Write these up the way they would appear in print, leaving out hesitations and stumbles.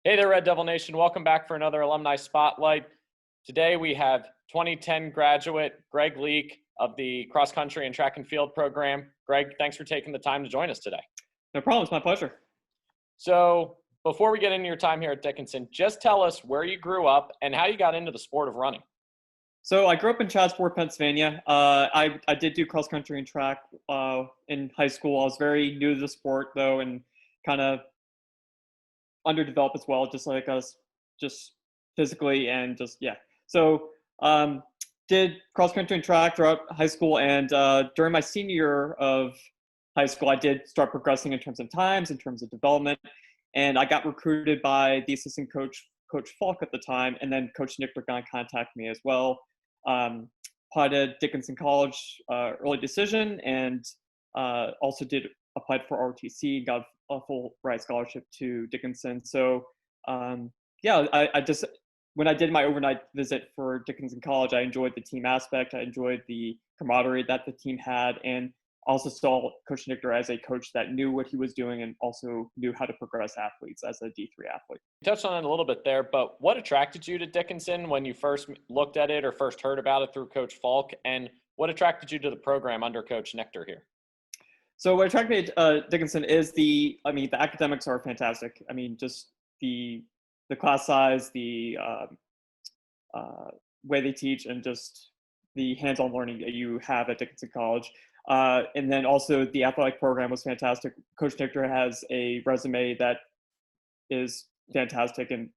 Hey there, Red Devil Nation. Welcome back for another Alumni Spotlight. Today we have 2010 graduate Greg Leak of the Cross Country and Track and Field program. Greg, thanks for taking the time to join us today. No problem. It's my pleasure. So before we get into your time here at Dickinson, just tell us where you grew up and how you got into the sport of running. So I grew up in Chadsport, Pennsylvania. I did do cross country and track in high school. I was very new to the sport though, and kind of underdeveloped as well, just like us, just physically and just yeah. So did cross country and track throughout high school, and during my senior year of high school, I did start progressing in terms of times, in terms of development, and I got recruited by the assistant coach, Coach Falk at the time, and then Coach Nick got in contact with me as well. Applied at Dickinson College early decision, and also did applied for ROTC, got a full ride scholarship to Dickinson. So yeah, I just when I did my overnight visit for Dickinson College, I enjoyed the team aspect. I enjoyed the camaraderie that the team had, and also saw Coach Nichter as a coach that knew what he was doing and also knew how to progress athletes as a D3 athlete. You touched on it a little bit there, but what attracted you to Dickinson when you first looked at it or first heard about it through Coach Falk? And what attracted you to the program under Coach Nichter here? So what attracted me to Dickinson is the academics are fantastic. I mean, just the class size, the way they teach, and just the hands-on learning that you have at Dickinson College. And then also the athletic program was fantastic. Coach Nichter has a resume that is fantastic. And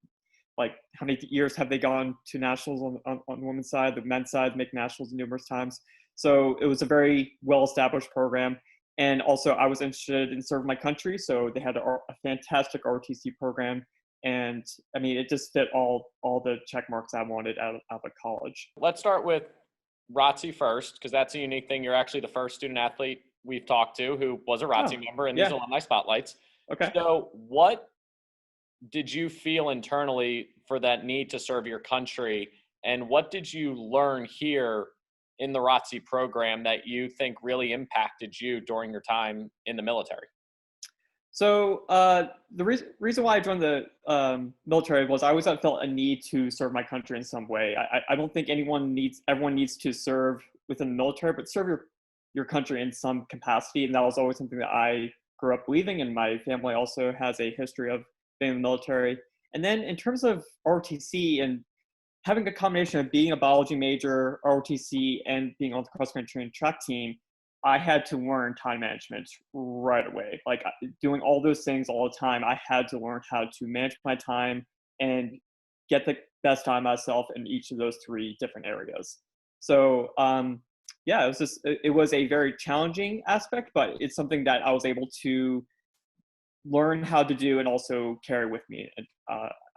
like, how many years have they gone to nationals on the women's side, the men's side, make nationals numerous times. So it was a very well-established program. And also I was interested in serving my country. So they had a fantastic ROTC program. And I mean, it just fit all the check marks I wanted out of college. Let's start with ROTC first, because that's a unique thing. You're actually the first student athlete we've talked to who was a ROTC member in these alumni spotlights. Okay. So what did you feel internally for that need to serve your country? And what did you learn here in the ROTC program that you think really impacted you during your time in the military? So the reason why I joined the military was I always felt a need to serve my country in some way. I don't think everyone needs to serve within the military, but serve your country in some capacity. And that was always something that I grew up believing, and my family also has a history of being in the military. And then in terms of ROTC and having a combination of being a biology major, ROTC, and being on the cross country and track team, I had to learn time management right away. Like doing all those things all the time, I had to learn how to manage my time and get the best out of myself in each of those three different areas. So yeah, it was a very challenging aspect, but it's something that I was able to learn how to do and also carry with me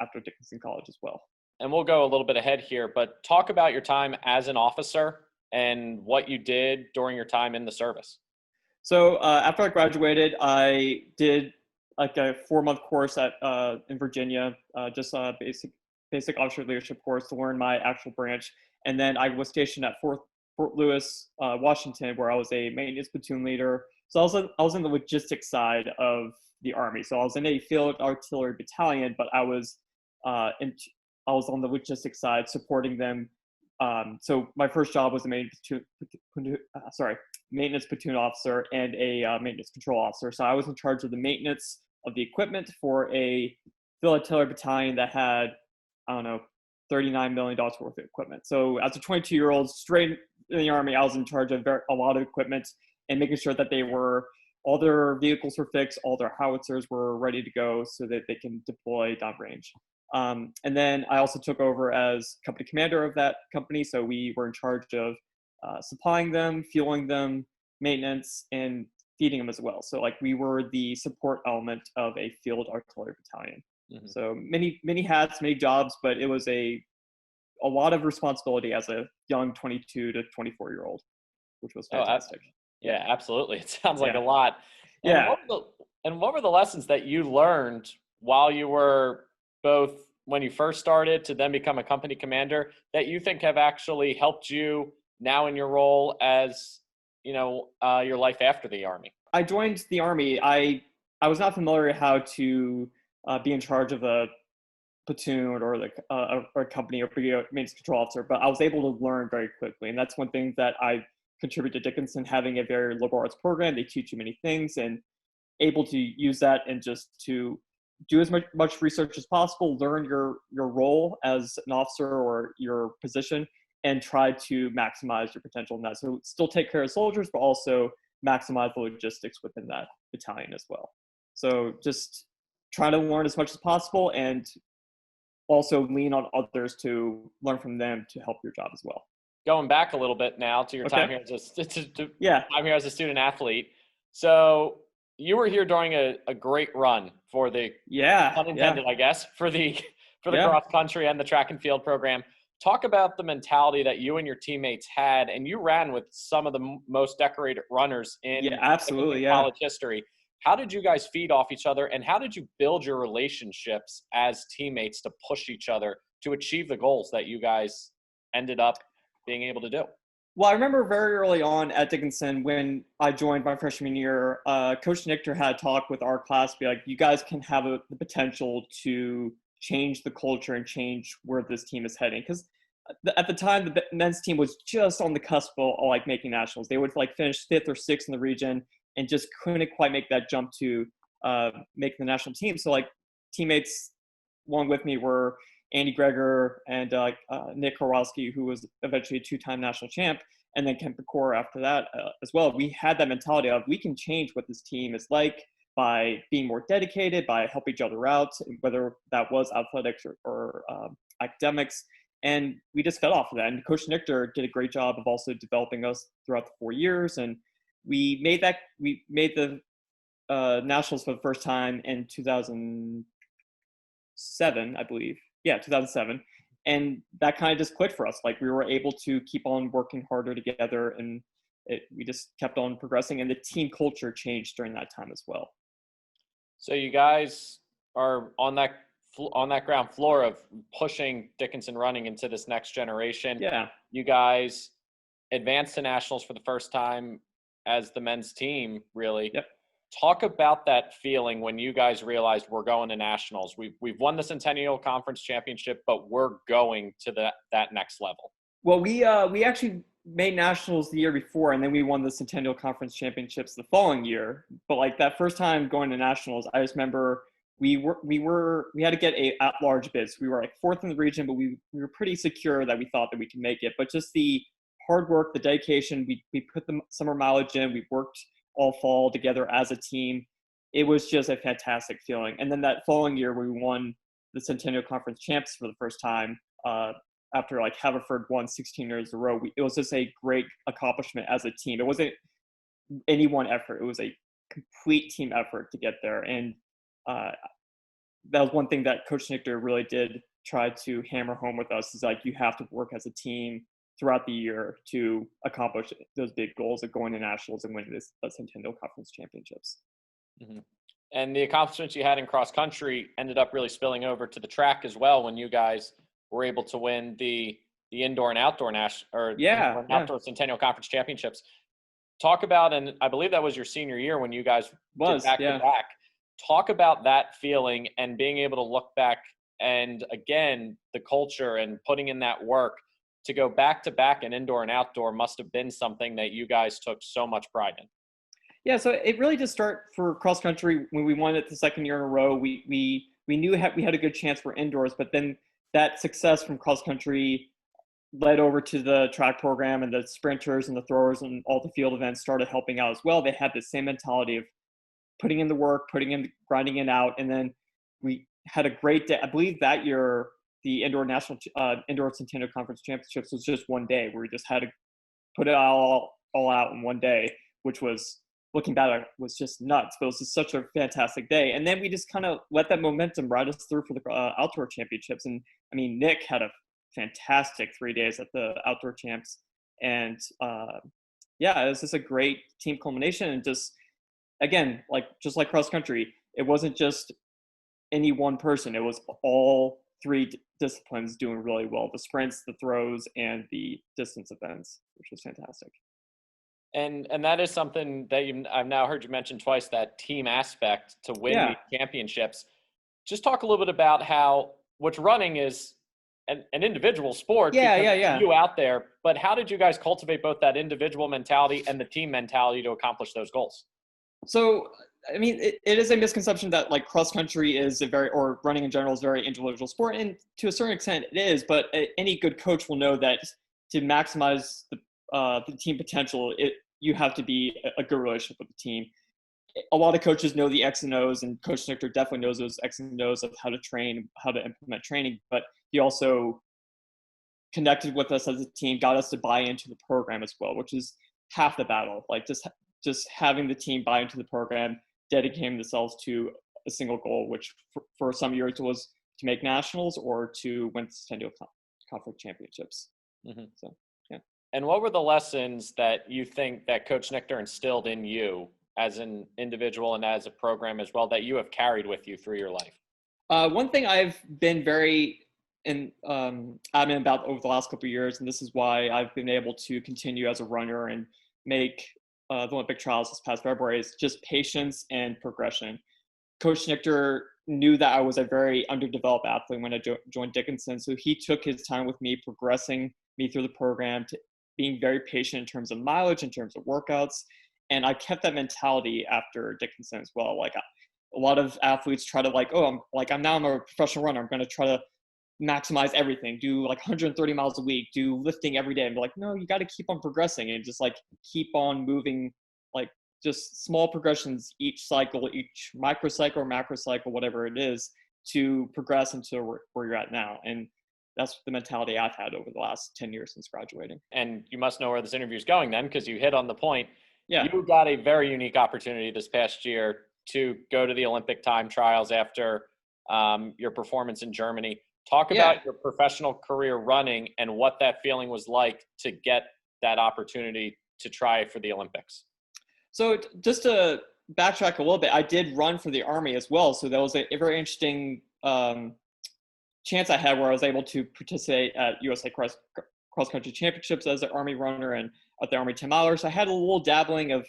after Dickinson College as well. And we'll go a little bit ahead here, but talk about your time as an officer and what you did during your time in the service. So after I graduated, I did like a 4-month course in Virginia, just a basic officer leadership course to learn my actual branch. And then I was stationed at Fort Lewis, Washington, where I was a maintenance platoon leader. So I was in the logistics side of the Army. So I was in a field artillery battalion, but I was on the logistics side supporting them. So my first job was a maintenance platoon officer and a maintenance control officer. So I was in charge of the maintenance of the equipment for a field artillery battalion that had, I don't know, $39 million worth of equipment. So as a 22-year-old straight in the Army, I was in charge of a lot of equipment and making sure that all their vehicles were fixed, all their howitzers were ready to go so that they can deploy downrange. And then I also took over as company commander of that company. So we were in charge of supplying them, fueling them, maintenance, and feeding them as well. So like we were the support element of a field artillery battalion. Mm-hmm. So many hats, many jobs, but it was a lot of responsibility as a young 22 to 24-year-old, which was fantastic. Yeah, absolutely. It sounds like a lot. And yeah. What were the lessons that you learned while you were both when you first started to then become a company commander that you think have actually helped you now in your role as, your life after the Army? I joined the Army. I was not familiar how to be in charge of a platoon or or company or maintenance control officer, but I was able to learn very quickly. And that's one thing that I contribute to Dickinson, having a very liberal arts program. They teach you many things, and able to use that and just to do as much research as possible, learn your role as an officer or your position, and try to maximize your potential in that. So still take care of soldiers, but also maximize the logistics within that battalion as well. So just try to learn as much as possible, and also lean on others to learn from them to help your job as well. Going back a little bit now to your time here time here as a student athlete. So you were here during a great run for the unintended, I guess, for the cross country and the track and field program. Talk about the mentality that you and your teammates had, and you ran with some of the most decorated runners in college history. How did you guys feed off each other, and how did you build your relationships as teammates to push each other to achieve the goals that you guys ended up being able to do? Well, I remember very early on at Dickinson when I joined my freshman year, Coach Nichter had a talk with our class, be like, you guys can have the potential to change the culture and change where this team is heading. Because at the time, the men's team was just on the cusp of like making nationals. They would like finish 5th or 6th in the region and just couldn't quite make that jump to make the national team. So like teammates along with me were Andy Greger and Nick Horowski, who was eventually a 2-time national champ, and then Kemp Core after that as well. We had that mentality of we can change what this team is like by being more dedicated, by helping each other out, whether that was athletics or academics. And we just fed off of that. And Coach Nichter did a great job of also developing us throughout the 4 years. And we made the nationals for the first time in 2007, I believe. Yeah, 2007. And that kind of just clicked for us. Like we were able to keep on working harder together, and we just kept on progressing, and the team culture changed during that time as well. So you guys are on that ground floor of pushing Dickinson running into this next generation. Yeah. You guys advanced to nationals for the first time as the men's team, really. Yep. Talk about that feeling when you guys realized we're going to nationals. We've won the Centennial Conference Championship, but we're going to that next level. Well, we actually made nationals the year before, and then we won the Centennial Conference Championships the following year. But like that first time going to nationals, I just remember we had to get a at-large bid. So we were like 4th in the region, but we were pretty secure that we thought that we could make it. But just the hard work, the dedication, we put the summer mileage in, we worked all fall together as a team. It was just a fantastic feeling. And then that following year, we won the Centennial Conference champs for the first time after like Haverford won 16 years in a row. It was just a great accomplishment as a team. It wasn't any one effort. It was a complete team effort to get there. And that was one thing that Coach Nichter really did try to hammer home with us, is like, you have to work as a team throughout the year to accomplish those big goals of going to nationals and winning this Centennial Conference Championships. Mm-hmm. And the accomplishments you had in cross country ended up really spilling over to the track as well, when you guys were able to win the indoor and outdoor outdoor Centennial Conference Championships. Talk about, and I believe that was your senior year when you guys did back to back. Talk about that feeling and being able to look back, and again, the culture and putting in that work to go back to back in indoor and outdoor must have been something that you guys took so much pride in. Yeah, so it really did start for cross country when we won it the second year in a row. We knew we had a good chance for indoors, but then that success from cross country led over to the track program, and the sprinters and the throwers and all the field events started helping out as well. They had the same mentality of putting in the work, grinding it out, and then we had a great day. I believe that year the indoor Centennial Conference Championships was just one day, where we just had to put it all out in one day, which was, looking back, was just nuts. But it was just such a fantastic day. And then we just kind of let that momentum ride us through for the outdoor championships. And I mean, Nick had a fantastic 3 days at the outdoor champs. And it was just a great team culmination. And just, again, just like cross country, it wasn't just any one person. It was all 3 disciplines doing really well: the sprints, the throws, and the distance events, which was fantastic. And that is something that I've now heard you mention twice, that team aspect to win these championships. Just talk a little bit about how which running is an individual sport. Yeah, because yeah, it's yeah. you out there, but how did you guys cultivate both that individual mentality and the team mentality to accomplish those goals? So, I mean, it is a misconception that like cross country is or running in general is a very individual sport. And to a certain extent it is, but any good coach will know that to maximize the team potential, you have to be a good relationship with the team. A lot of coaches know the X and O's, and Coach Nichter definitely knows those X and O's of how to train, how to implement training, but he also connected with us as a team, got us to buy into the program as well, which is half the battle. Like just having the team buy into the program, dedicating themselves to a single goal, which for some years was to make nationals or to win Centennial Conference championships. Mm-hmm. So, yeah. And what were the lessons that you think that Coach Nichter instilled in you as an individual and as a program as well that you have carried with you through your life? One thing I've been very adamant about over the last couple of years, and this is why I've been able to continue as a runner and make the Olympic trials this past February, is just patience and progression. Coach Nichter knew that I was a very underdeveloped athlete when I joined Dickinson, so he took his time with me, progressing me through the program, to being very patient in terms of mileage, in terms of workouts, and I kept that mentality after Dickinson as well. Like a lot of athletes try to I'm a professional runner, I'm going to try to maximize everything, do like 130 miles a week, do lifting every day, and be like, no, you got to keep on progressing and just like keep on moving, like just small progressions each cycle, each microcycle or macrocycle, whatever it is, to progress into where you're at now. And that's the mentality I've had over the last 10 years since graduating. And you must know where this interview is going then, because you hit on the point. Yeah. You got a very unique opportunity this past year to go to the Olympic time trials after your performance in Germany. Talk about your professional career running and what that feeling was like to get that opportunity to try for the Olympics. So just to backtrack a little bit, I did run for the Army as well. So that was a very interesting chance I had where I was able to participate at USA Cross Country Championships as an Army runner and at the Army 10 miler. So I had a little dabbling of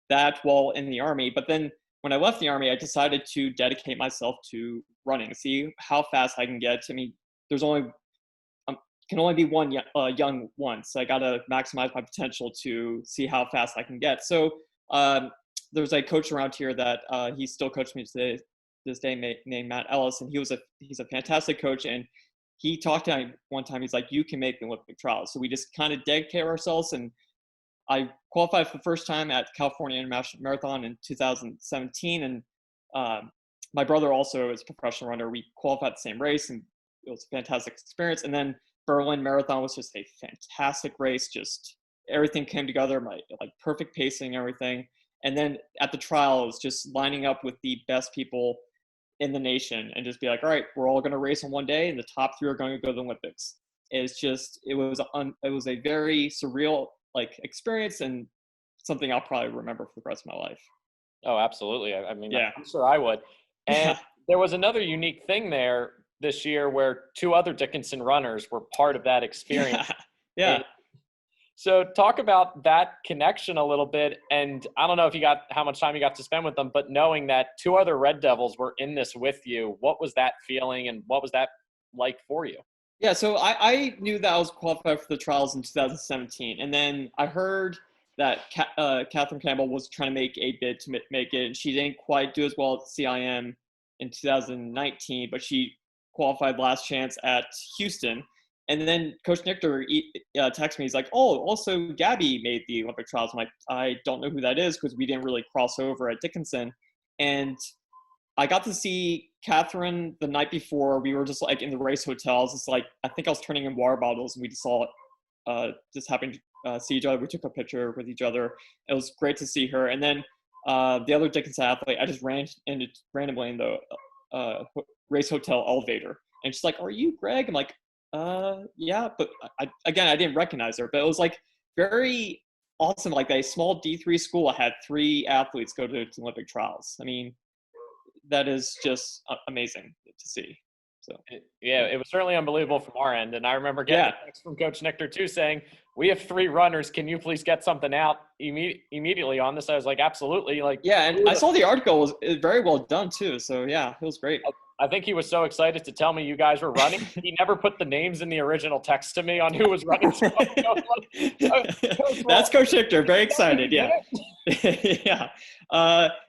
that while in the Army. But then when I left the Army, I decided to dedicate myself to running, see how fast I can get. I mean, there's only can only be one young once. So I got to maximize my potential to see how fast I can get. So there's a coach around here that he still coaches me this day named Matt Ellis, and he's a fantastic coach. And he talked to me one time. He's like, "You can make the Olympic trials." So we just kind of dedicate ourselves, and I qualified for the first time at California International Marathon in 2017, and my brother also is a professional runner. We qualified the same race, and it was a fantastic experience. And then Berlin Marathon was just a fantastic race. Just everything came together, like perfect pacing, everything. And then at the trial, it was just lining up with the best people in the nation and just be like, all right, we're all going to race on one day, and the top three are going to go to the Olympics. It was a very surreal experience, and something I'll probably remember for the rest of my life. Oh, absolutely. I mean, yeah. I'm sure I would. And there was another unique thing there this year where two other Dickinson runners were part of that experience. Yeah. So talk about that connection a little bit. And I don't know how much time you got to spend with them, but knowing that two other Red Devils were in this with you, what was that feeling and what was that like for you? Yeah, so I knew that I was qualified for the trials in 2017. And then I heard that Catherine Campbell was trying to make a bid to make it, and she didn't quite do as well at CIM in 2019, but she qualified last chance at Houston. And then Coach Nichter texted me. He's like, "Oh, also Gabby made the Olympic trials." I'm like, "I don't know who that is," because we didn't really cross over at Dickinson. And I got to see Catherine the night before. We were just like in the race hotels. It's like, I think I was turning in water bottles, and we just saw just happened to see each other. We took a picture with each other. It was great to see her. And then the other Dickinson athlete, I just ran into randomly in the race hotel elevator, and she's like, "Are you Greg?" I'm like, yeah, but I didn't recognize her, but it was like very awesome. Like a small D3 school, I had 3 athletes go to Olympic trials. I mean, that is just amazing to see. So yeah, it was certainly unbelievable from our end. And I remember getting a text from Coach Nichter too saying, "We have 3 runners. Can you please get something out immediately on this?" I was like, absolutely. Like, yeah, and I saw the article was very well done too. So yeah, it was great. I think he was so excited to tell me you guys were running. He never put the names in the original text to me on who was running. So That's Coach Richter. Very excited. Yeah. Yeah.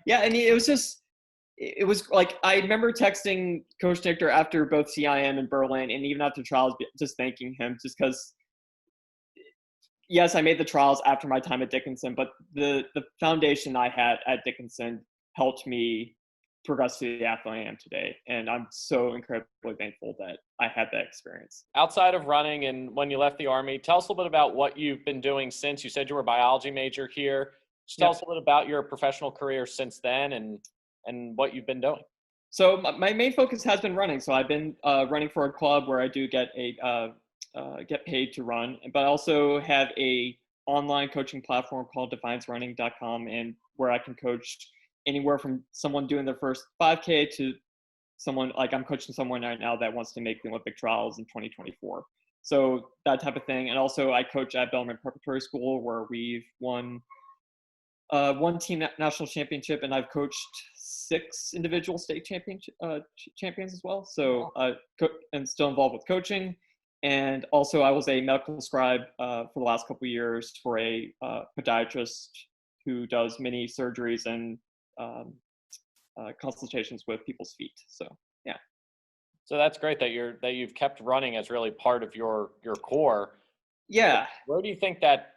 Yeah. I mean, it was like, I remember texting Coach Richter after both CIM and Berlin, and even after trials, just thanking him, just because, yes, I made the trials after my time at Dickinson, but the foundation I had at Dickinson helped me progress to the athlete I am today. And I'm so incredibly thankful that I had that experience. Outside of running and when you left the Army, tell us a little bit about what you've been doing since. You said you were a biology major here. Just tell us a little bit about your professional career since then and what you've been doing. So my main focus has been running. So I've been running for a club where I do get paid to run, but I also have a online coaching platform called defiancerunning.com, and where I can coach anywhere from someone doing their first 5K to someone, like I'm coaching someone right now that wants to make the Olympic trials in 2024. So that type of thing. And also I coach at Bellarmine Preparatory School, where we've won one team national championship, and I've coached 6 individual state champions as well. So and still involved with coaching. And also I was a medical scribe for the last couple of years for a podiatrist who does many surgeries and consultations with people's feet. So yeah. So that's great that you've kept running as really part of your core. Yeah. Where do you think that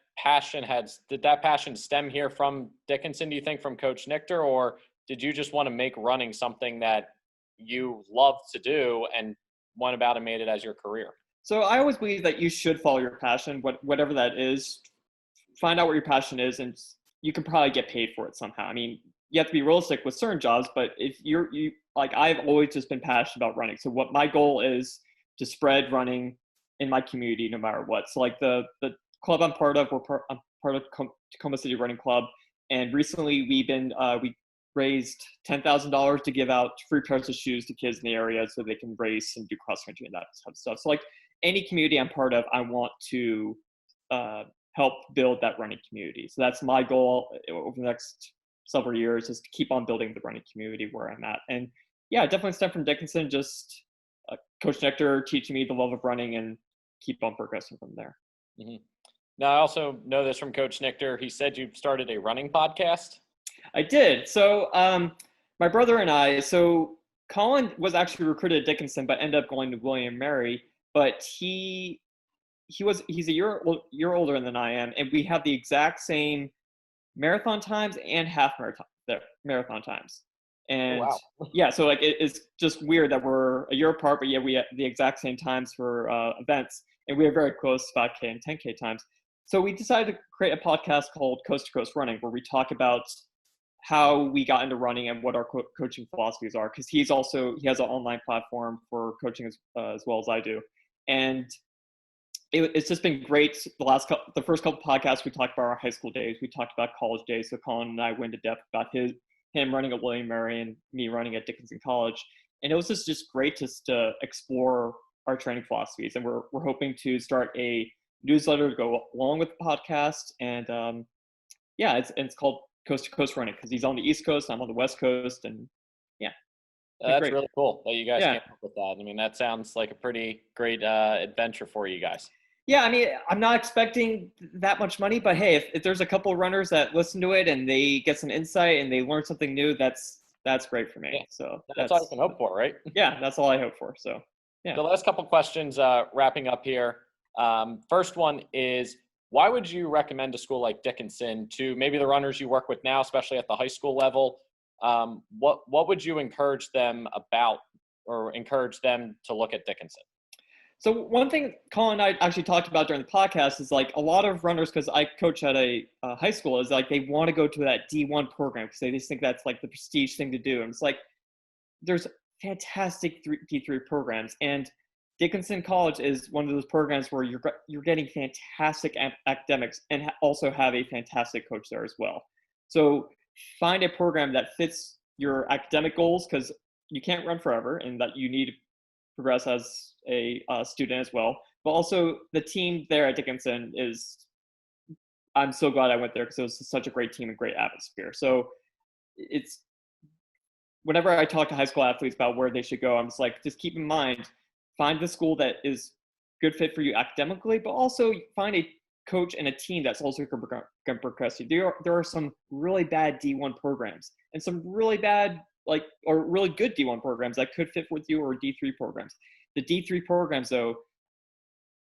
did that passion stem here from Dickinson, do you think, from Coach Nichter, or did you just want to make running something that you love to do and went about and made it as your career? So I always believe that you should follow your passion, whatever that is. Find out what your passion is, and you can probably get paid for it somehow. I mean, you have to be realistic with certain jobs, but if you like, I've always just been passionate about running. So what my goal is to spread running in my community, no matter what. So like the club I'm part of, I'm part of Tacoma City Running Club, and recently we raised $10,000 to give out free pairs of shoes to kids in the area so they can race and do cross country and that type of stuff. So like any community I'm part of, I want to help build that running community. So that's my goal over the next several years, is to keep on building the running community where I'm at. And yeah, definitely stem from Dickinson, just Coach Nichter teaching me the love of running, and keep on progressing from there. Mm-hmm. Now, I also know this from Coach Nichter. He said you started a running podcast. I did. So my brother and I, so Colin was actually recruited at Dickinson, but ended up going to William & Mary. But he's a year older than I am, and we have the exact same marathon times and half marathon times. And wow. Yeah, so like it's just weird that we're a year apart, but yeah, we have the exact same times for events, and we have very close 5K and 10K times. So we decided to create a podcast called Coast to Coast Running, where we talk about how we got into running and what our coaching philosophies are. Because he has an online platform for coaching as well as I do, and it's just been great. The first couple podcasts, we talked about our high school days, we talked about college days. So Colin and I went into depth about him running at William & Mary and me running at Dickinson College, and it was just great to explore our training philosophies. And we're hoping to start a newsletter to go along with the podcast. And yeah, it's called Coast to Coast Running, because he's on the East Coast, I'm on the West Coast, and yeah. That's great. really cool that you guys came up with that. I mean, that sounds like a pretty great adventure for you guys. Yeah, I mean, I'm not expecting that much money, but hey, if there's a couple of runners that listen to it and they get some insight and they learn something new, that's great for me. Yeah. So that's all you can hope for, right? Yeah, that's all I hope for. So yeah. The last couple questions wrapping up here. First one is, why would you recommend a school like Dickinson to maybe the runners you work with now, especially at the high school level? What would you encourage them about, or encourage them to look at Dickinson? So one thing Colin and I actually talked about during the podcast is like a lot of runners, because I coach at a high school, is like they want to go to that D1 program because they just think that's like the prestige thing to do. And it's like there's fantastic D3 programs, and Dickinson College is one of those programs where you're getting fantastic academics and also have a fantastic coach there as well. So find a program that fits your academic goals, because you can't run forever, and that you need to progress as a student as well. But also the team there at Dickinson I'm so glad I went there, because it was such a great team and great atmosphere. So it's whenever I talk to high school athletes about where they should go, I'm just like, just keep in mind, find the school that is good fit for you academically, but also find a coach and a team that's also going to progress you. There are some really bad D1 programs and some really bad, or really good D1 programs that could fit with you, or D3 programs. The D3 programs, though,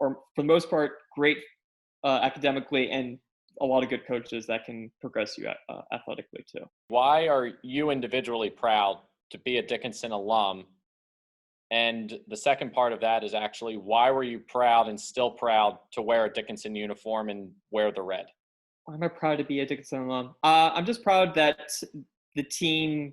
are for the most part great academically, and a lot of good coaches that can progress you athletically too. Why are you individually proud to be a Dickinson alum? And the second part of that is actually, why were you proud and still proud to wear a Dickinson uniform and wear the red? Why am I proud to be a Dickinson alum? I'm just proud that the team.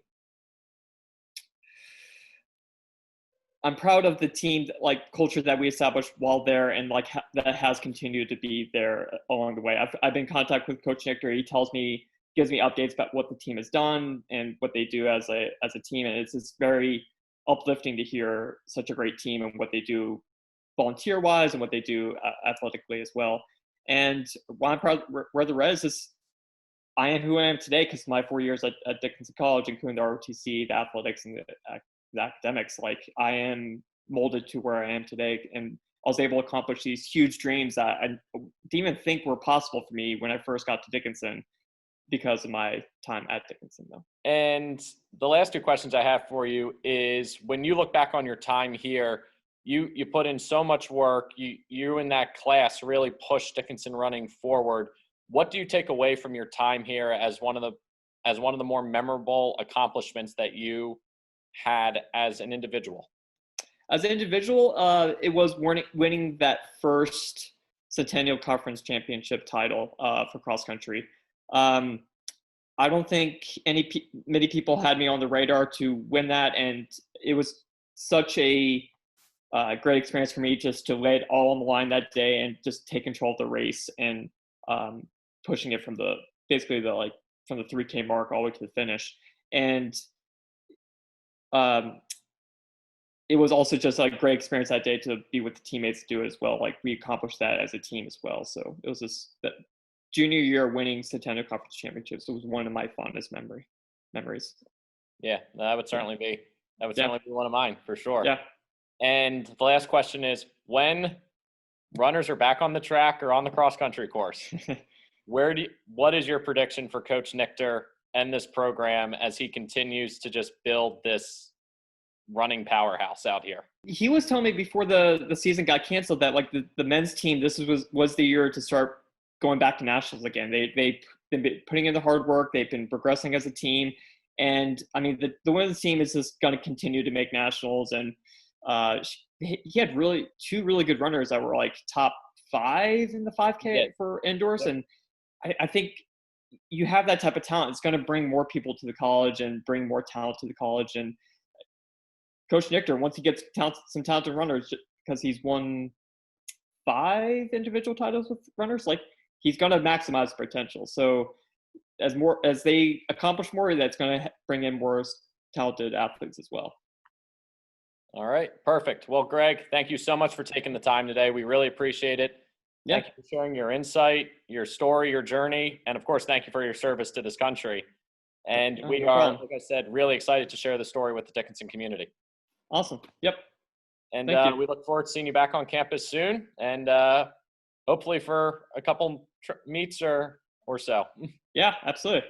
I'm proud of the team, culture that we established while there, and that has continued to be there along the way. I've been in contact with Coach Nichter. He gives me updates about what the team has done and what they do as a team, and it's just very uplifting to hear such a great team and what they do volunteer-wise and what they do athletically as well. And why I'm proud where the red is just, I am who I am today because my 4 years at Dickinson College, including the ROTC, the athletics, and the academics, I am molded to where I am today, and I was able to accomplish these huge dreams that I didn't even think were possible for me when I first got to Dickinson because of my time at Dickinson, though. And the last two questions I have for you is, when you look back on your time here, you put in so much work. You in that class really pushed Dickinson running forward. What do you take away from your time here as one of the more memorable accomplishments that you had as an individual? As an individual, it was winning that first Centennial Conference Championship title for cross country. I don't think many people had me on the radar to win that, and it was such a great experience for me just to lay it all on the line that day and just take control of the race and pushing it from the 3K mark all the way to the finish. And it was also just a great experience that day to be with the teammates to do it as well. We accomplished that as a team as well. So it was just that junior year winning Centennial Conference Championships. It was one of my fondest memories. Yeah, that would certainly be one of mine for sure. Yeah. And the last question is, when runners are back on the track or on the cross country course, what is your prediction for Coach Nichter and this program as he continues to just build this running powerhouse out here? He was telling me before the season got canceled that the men's team, this was the year to start going back to nationals again. They've been putting in the hard work. They've been progressing as a team. And I mean, the women's team is just going to continue to make nationals. And he had two really good runners that were top 5 in the 5K for indoors. Yeah. And I think you have that type of talent. It's going to bring more people to the college and bring more talent to the college. And Coach Nichter, once he gets some talented runners, because he's won 5 individual titles with runners, he's going to maximize potential. So as they accomplish more, that's going to bring in more talented athletes as well. All right, perfect. Well, Greg, thank you so much for taking the time today. We really appreciate it. Yeah. Thank you for sharing your insight, your story, your journey, and of course, thank you for your service to this country. And we are, like I said, really excited to share the story with the Dickinson community. Awesome. Yep. And we look forward to seeing you back on campus soon, and hopefully for a couple meets or so. Yeah, absolutely.